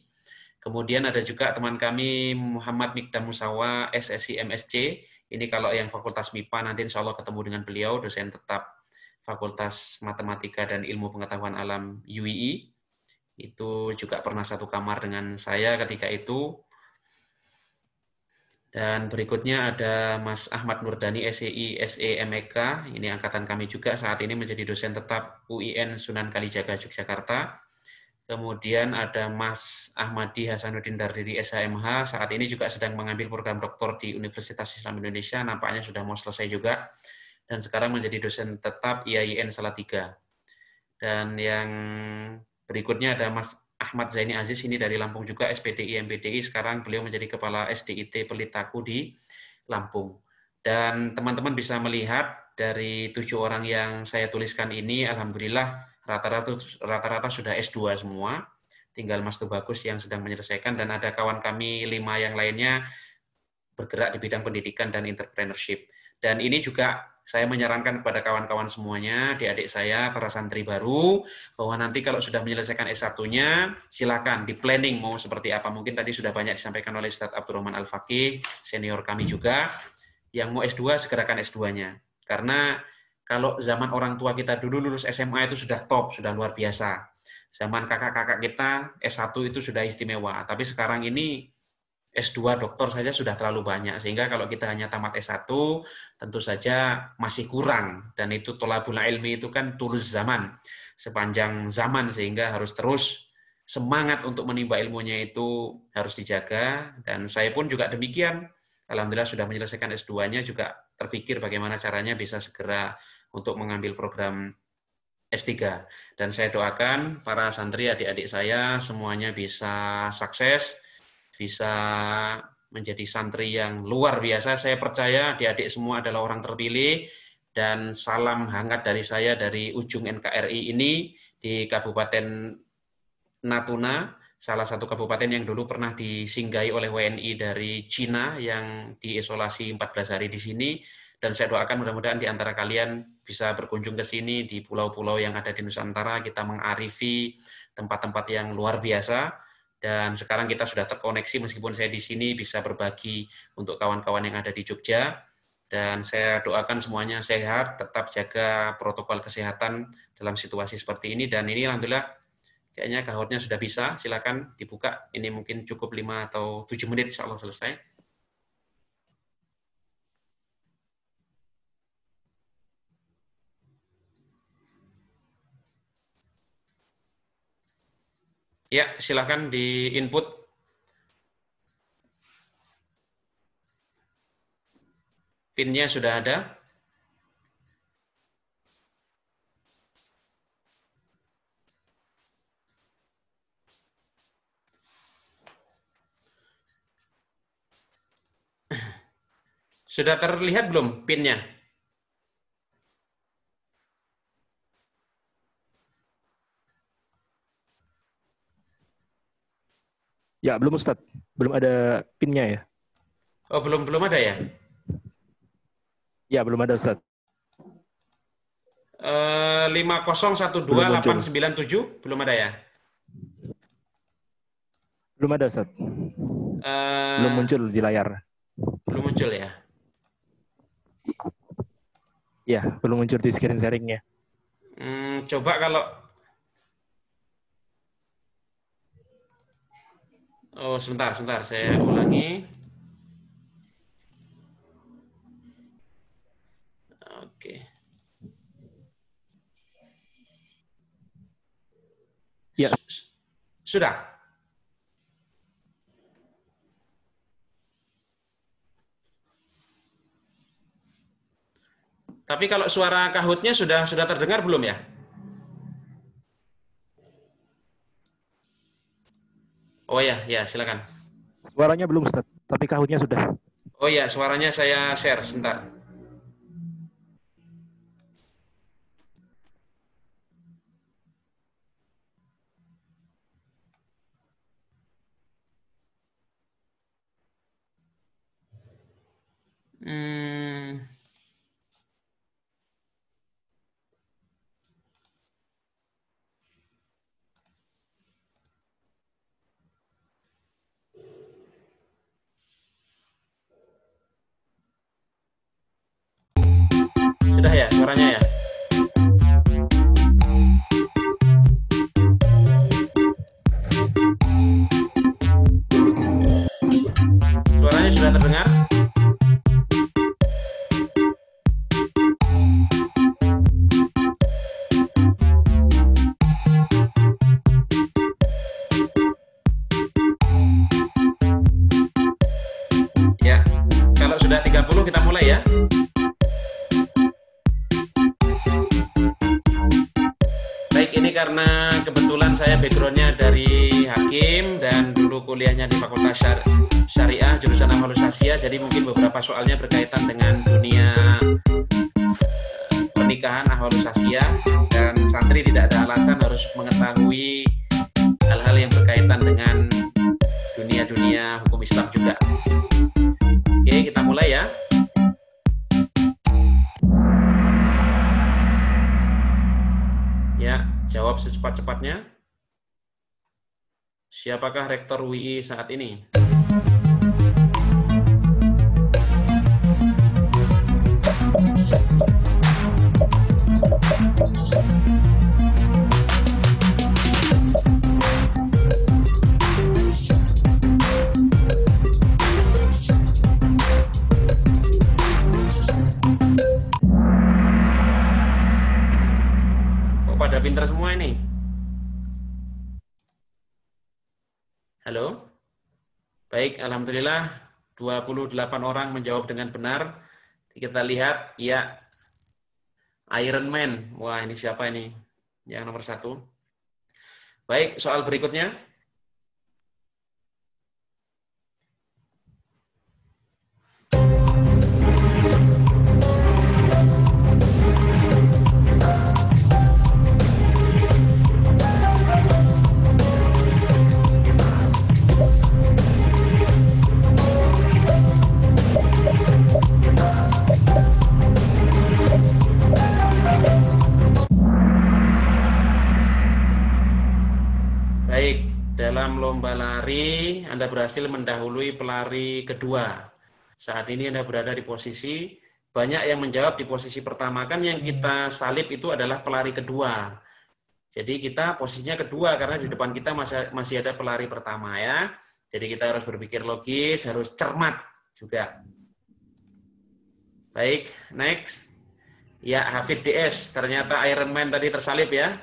Kemudian ada juga teman kami Muhammad Mikdam Musawa SSI MSc. Ini kalau yang Fakultas MIPA nanti insya Allah ketemu dengan beliau, dosen tetap Fakultas Matematika dan Ilmu Pengetahuan Alam UII. Itu juga pernah satu kamar dengan saya ketika itu. Dan berikutnya ada Mas Ahmad Nurdani SEI SEMEK. Ini angkatan kami juga saat ini menjadi dosen tetap UIN Sunan Kalijaga Yogyakarta. Kemudian ada Mas Ahmadi Hasanuddin Dardiri SHMH, saat ini juga sedang mengambil program doktor di Universitas Islam Indonesia, nampaknya sudah mau selesai juga, dan sekarang menjadi dosen tetap IAIN Salatiga. Dan yang berikutnya ada Mas Ahmad Zaini Aziz, ini dari Lampung juga, SPDI MPDI, sekarang beliau menjadi Kepala SDIT Pelitaku di Lampung. Dan teman-teman bisa melihat dari 7 orang yang saya tuliskan ini, alhamdulillah rata-rata sudah S2 semua, tinggal Mas Tubagus yang sedang menyelesaikan, dan ada kawan kami 5 yang lainnya bergerak di bidang pendidikan dan entrepreneurship. Dan ini juga saya menyarankan kepada kawan-kawan semuanya, adik-adik saya, para santri baru, bahwa nanti kalau sudah menyelesaikan S1-nya, silakan di planning mau seperti apa. Mungkin tadi sudah banyak disampaikan oleh Ustadz Abdurrahman Al-Faqih, senior kami juga, yang mau S2, segerakan S2-nya. Karena kalau zaman orang tua kita dulu lulus SMA itu sudah top, sudah luar biasa. Zaman kakak-kakak kita S1 itu sudah istimewa. Tapi sekarang ini S2 doktor saja sudah terlalu banyak. Sehingga kalau kita hanya tamat S1, tentu saja masih kurang. Dan itu tolabul ilmi itu kan tulus zaman. Sepanjang zaman, sehingga harus terus semangat untuk menimba ilmunya itu harus dijaga. Dan saya pun juga demikian. Alhamdulillah sudah menyelesaikan S2-nya, juga terpikir bagaimana caranya bisa segera untuk mengambil program S3. Dan saya doakan para santri adik-adik saya semuanya bisa sukses, bisa menjadi santri yang luar biasa. Saya percaya adik-adik semua adalah orang terpilih, dan salam hangat dari saya dari ujung NKRI ini di Kabupaten Natuna, salah satu kabupaten yang dulu pernah disinggahi oleh WNI dari Cina yang diisolasi 14 hari di sini. Dan saya doakan mudah-mudahan di antara kalian bisa berkunjung ke sini di pulau-pulau yang ada di Nusantara, kita mengarifi tempat-tempat yang luar biasa. Dan sekarang kita sudah terkoneksi, meskipun saya di sini bisa berbagi untuk kawan-kawan yang ada di Jogja. Dan saya doakan semuanya sehat, tetap jaga protokol kesehatan dalam situasi seperti ini. Dan ini alhamdulillah kayaknya kahutnya sudah bisa, silakan dibuka. Ini mungkin cukup 5 atau 7 menit, insya Allah selesai. Ya, silakan di input. PIN-nya sudah ada. Sudah terlihat belum PIN-nya? Ya, belum Ustadz. Belum ada PIN-nya ya? Oh, belum ada ya? Ya, belum ada Ustadz. 5012897 belum ada ya? Belum ada Ustadz. Belum muncul di layar. Belum muncul ya? Ya, belum muncul di screen sharing-nya. Coba kalau... Oh, sebentar, saya ulangi. Oke. Ya. Sudah? Tapi kalau suara kahutnya sudah terdengar belum ya? Oh ya, ya silakan. Suaranya belum Ustaz, tapi kahutnya sudah. Oh ya, suaranya saya share sebentar. Sudah ya suaranya ya? Suaranya sudah terdengar? Ya, kalau sudah 30 kita mulai ya. Baik, ini karena kebetulan saya backgroundnya dari hakim dan dulu kuliahnya di Fakultas Syariah jurusan Ahwalus Sasiyah, jadi mungkin beberapa soalnya berkaitan dengan dunia pernikahan Ahwalus Sasiyah, dan santri tidak ada alasan harus mengetahui hal-hal yang berkaitan dengan dunia hukum Islam juga. Oke, kita mulai ya. Ya, jawab secepat-cepatnya. Siapakah Rektor UI saat ini? Pada pintar semua ini. Halo? Baik, alhamdulillah 28 orang menjawab dengan benar. Kita lihat, ya, Iron Man. Wah, ini siapa ini? Yang nomor 1. Baik, soal berikutnya. Baik, dalam lomba lari Anda berhasil mendahului pelari kedua. Saat ini Anda berada di posisi, banyak yang menjawab di posisi pertama. Kan yang kita salib itu adalah pelari kedua. Jadi kita posisinya kedua karena di depan kita masih ada pelari pertama ya. Jadi kita harus berpikir logis, harus cermat juga. Baik, next. Ya, Hafid DS, ternyata Iron Man tadi tersalib ya.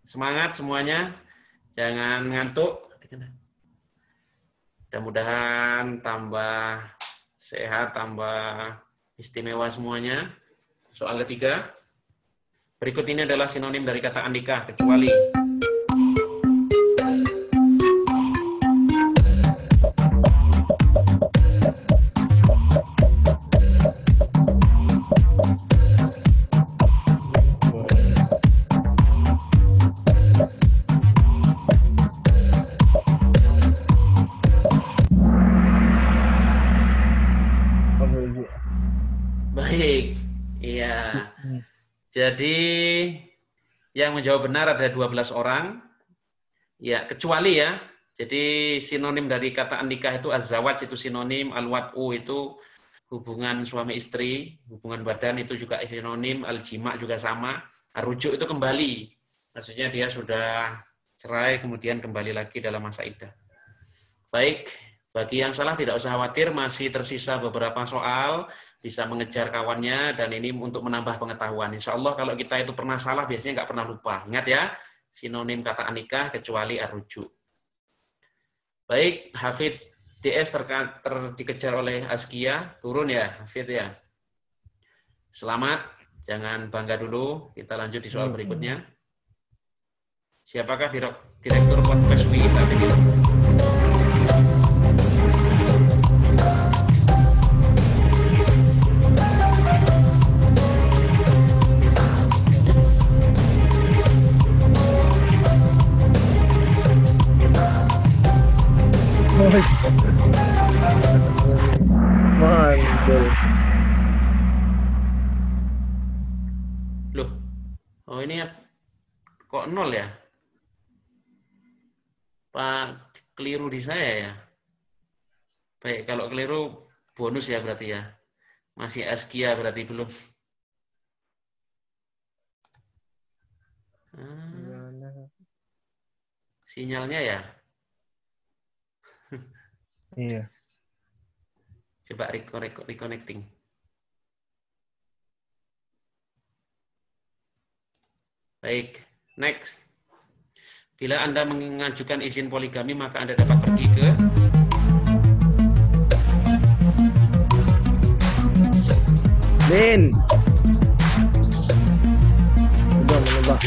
Semangat semuanya. Jangan ngantuk. Mudah-mudahan tambah sehat, tambah istimewa semuanya. Soal ketiga. Berikut ini adalah sinonim dari kata andika, kecuali. Baik, iya. Jadi yang menjawab benar ada 12 orang. Ya, kecuali ya. Jadi sinonim dari kata andikah itu az-zawaj itu sinonim, al-wat'u itu hubungan suami istri, hubungan badan itu juga sinonim, al-jima' juga sama, ar-rujuk itu kembali. Maksudnya dia sudah cerai kemudian kembali lagi dalam masa iddah. Baik, bagi yang salah tidak usah khawatir, masih tersisa beberapa soal, bisa mengejar kawannya, dan ini untuk menambah pengetahuan. Insya Allah kalau kita itu pernah salah, biasanya nggak pernah lupa. Ingat ya, sinonim kata anikah kecuali ar-rujuk. Baik, Hafid DS dikejar oleh Azkia, turun ya, Hafid ya. Selamat, jangan bangga dulu, kita lanjut di soal berikutnya. Siapakah Direktur Podcast UI saat ini? Loh, oh ini kok 0 ya? Pak, keliru di saya ya? Baik, kalau keliru bonus ya berarti ya. Masih Askia berarti belum. Sinyalnya ya? Iya. Coba reconnecting. Baik, next. Bila Anda mengajukan izin poligami, maka Anda dapat pergi ke Min. Coba.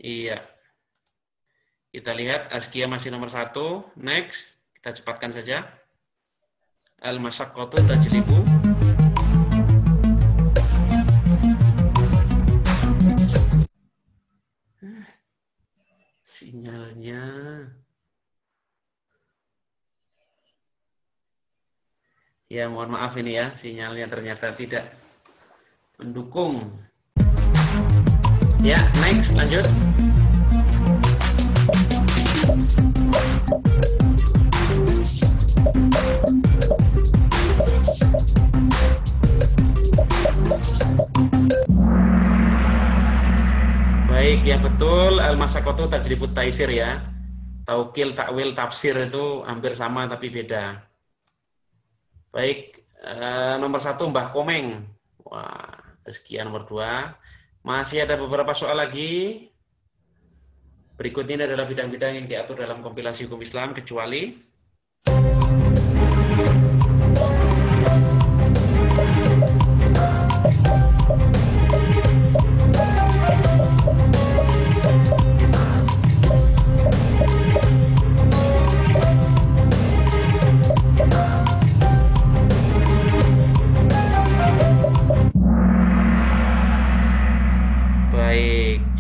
Iya. Kita lihat Askia masih nomor 1. Next, kita cepatkan saja. Al-masyaqqatu tajlibu sinyalnya. Ya, mohon maaf ini ya, sinyalnya ternyata tidak mendukung. Ya, next, lanjut. Baik, yang betul al-masyaqqatu tajribut taisir ya. Taukil, takwil, tafsir itu hampir sama tapi beda. Baik, nomor 1 Mbah Komeng. Wah, sekian nomor 2. Masih ada beberapa soal lagi. Berikut ini adalah bidang-bidang yang diatur dalam kompilasi hukum Islam, kecuali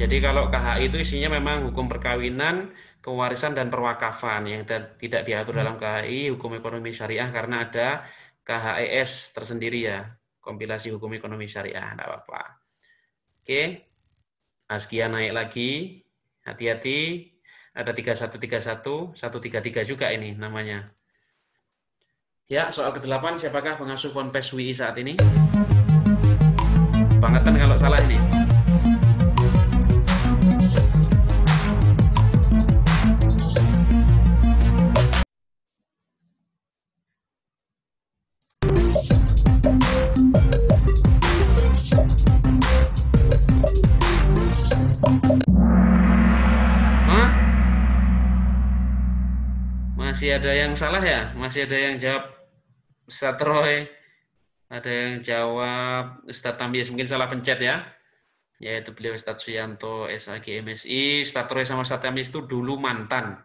jadi kalau KHI itu isinya memang hukum perkawinan, kewarisan, dan perwakafan yang tidak diatur dalam KHI, hukum ekonomi syariah, karena ada KHES tersendiri ya, kompilasi hukum ekonomi syariah, tidak apa-apa. Oke, Askia naik lagi, hati-hati, ada 3131, 133 juga ini namanya. Ya, soal ke-8, siapakah pengasuh Ponpes WI saat ini? Bangetan kalau salah ini. Masih ada yang salah ya? Masih ada yang jawab Ustadz Roy, ada yang jawab Ustadz Tamyiz, mungkin salah pencet ya. Yaitu beliau Ustadz Suyanto, SAG MSI. Ustadz Roy sama Ustadz Tamyiz itu dulu mantan.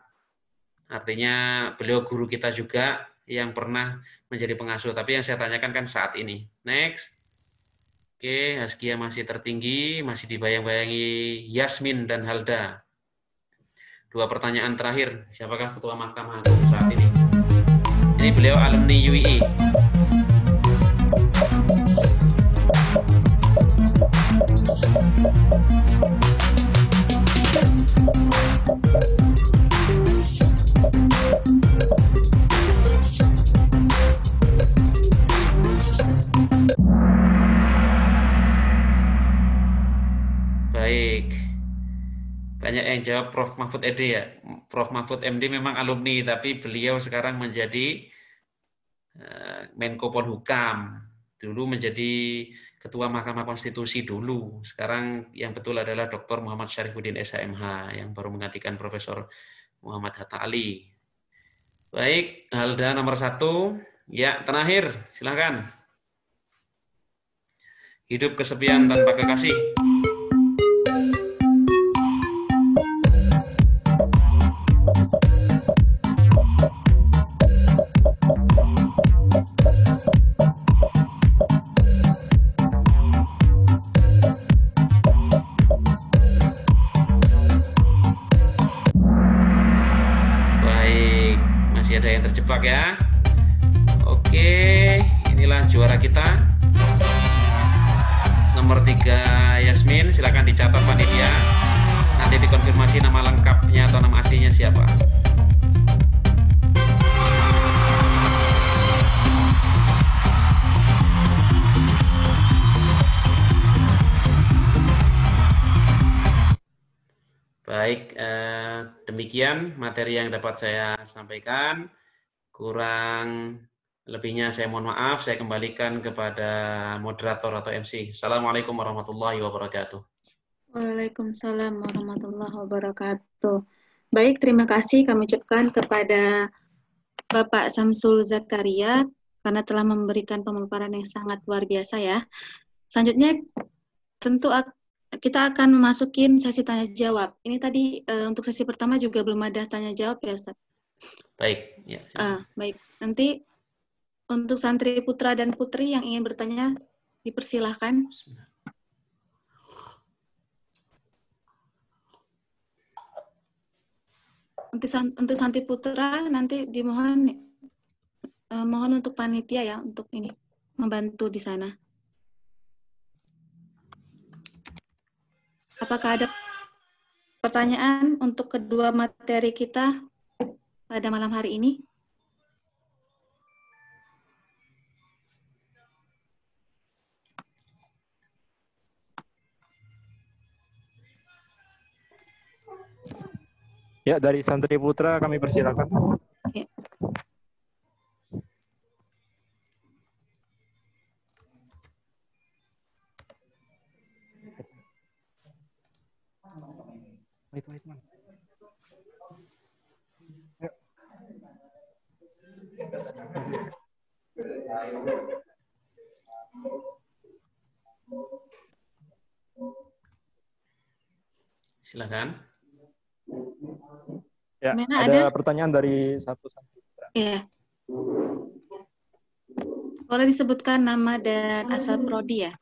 Artinya beliau guru kita juga yang pernah menjadi pengasuh. Tapi yang saya tanyakan kan saat ini. Next. Oke, Askia masih tertinggi, masih dibayang-bayangi Yasmin dan Halda. 2 pertanyaan terakhir, siapakah Ketua Mahkamah Agung saat ini? Ini beliau alumni UII. Baik. Banyak yang jawab Prof. Mahfud ED ya. Prof. Mahfud MD memang alumni, tapi beliau sekarang menjadi Menko Polhukam. Dulu menjadi Ketua Mahkamah Konstitusi dulu. Sekarang yang betul adalah Dr. Muhammad Syarifuddin SHMH yang baru menggantikan Profesor Muhammad Hatta Ali. Baik, Halda nomor 1. Ya, terakhir, silakan. Hidup kesepian tanpa kekasih. kompak ya. Oke, inilah juara kita. Nomor 3 Yasmin, silakan dicatat panitia. Nanti dikonfirmasi nama lengkapnya atau nama aslinya siapa. Baik, demikian materi yang dapat saya sampaikan. Kurang lebihnya saya mohon maaf, saya kembalikan kepada moderator atau MC. Assalamualaikum warahmatullahi wabarakatuh. Waalaikumsalam warahmatullahi wabarakatuh. Baik, terima kasih kami ucapkan kepada Bapak Samsul Zakaria karena telah memberikan pemaparan yang sangat luar biasa ya. Selanjutnya tentu kita akan memasukin sesi tanya jawab. Ini tadi untuk sesi pertama juga belum ada tanya jawab ya, Ustaz. Baik, ya. Baik. Nanti untuk santri putra dan putri yang ingin bertanya dipersilahkan. Untuk santri putra nanti dimohon mohon untuk panitia ya untuk ini membantu di sana. Apakah ada pertanyaan untuk kedua materi kita pada malam hari ini? Ya, dari santri putra kami persilakan. Ya. Wait, man. Silakan. Ya, ada pertanyaan dari satu santri. Iya. Boleh disebutkan nama dan asal prodi ya?